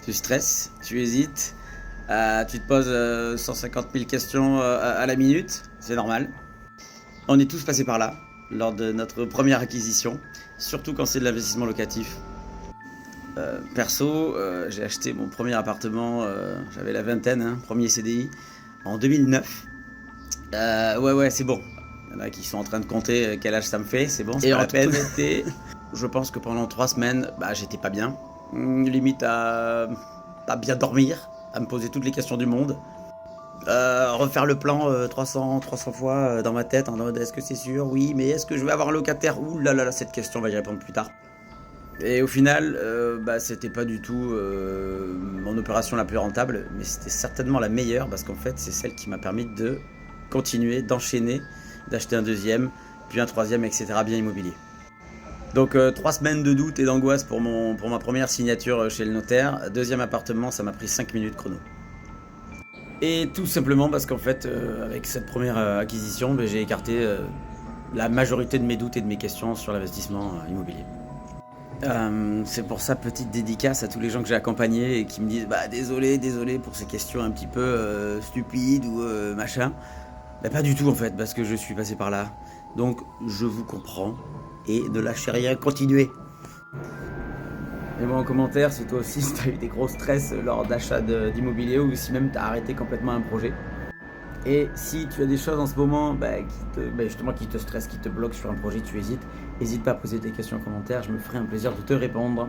Tu stresses, tu hésites, tu te poses 150 000 questions à la minute, c'est normal. On est tous passés par là lors de notre première acquisition, surtout quand c'est de l'investissement locatif. Perso, j'ai acheté mon premier appartement, j'avais la vingtaine, hein, premier CDI, en 2009. Ouais, c'est bon. Il y en a qui sont en train de compter quel âge ça me fait, c'est bon, c'est pas la peine. Honnêteté, je pense que pendant 3 semaines, j'étais pas bien. Limite à pas bien dormir, à me poser toutes les questions du monde. Refaire le plan 300 fois dans ma tête en mode est-ce que c'est sûr? Oui, mais est-ce que je vais avoir un locataire? Ouh là là, cette question, on va y répondre plus tard. Et au final, c'était pas du tout mon opération la plus rentable, mais c'était certainement la meilleure parce qu'en fait, c'est celle qui m'a permis de continuer, d'enchaîner, d'acheter un deuxième, puis un troisième, etc. bien immobilier. Donc 3 semaines de doute et d'angoisse pour ma première signature chez le notaire. Deuxième appartement, ça m'a pris 5 minutes chrono. Et tout simplement parce qu'en fait, avec cette première acquisition, j'ai écarté la majorité de mes doutes et de mes questions sur l'investissement immobilier. C'est pour ça, petite dédicace à tous les gens que j'ai accompagnés et qui me disent désolé pour ces questions un petit peu stupides ou machin. Pas du tout en fait, parce que je suis passé par là. Donc je vous comprends et ne lâchez rien, continuez. Mets-moi en commentaire si toi aussi tu as eu des gros stress lors d'achat d'immobilier ou si même tu as arrêté complètement un projet. Et si tu as des choses en ce moment qui te stressent, qui te bloquent sur un projet, tu hésites, n'hésite pas à poser tes questions en commentaire, je me ferai un plaisir de te répondre.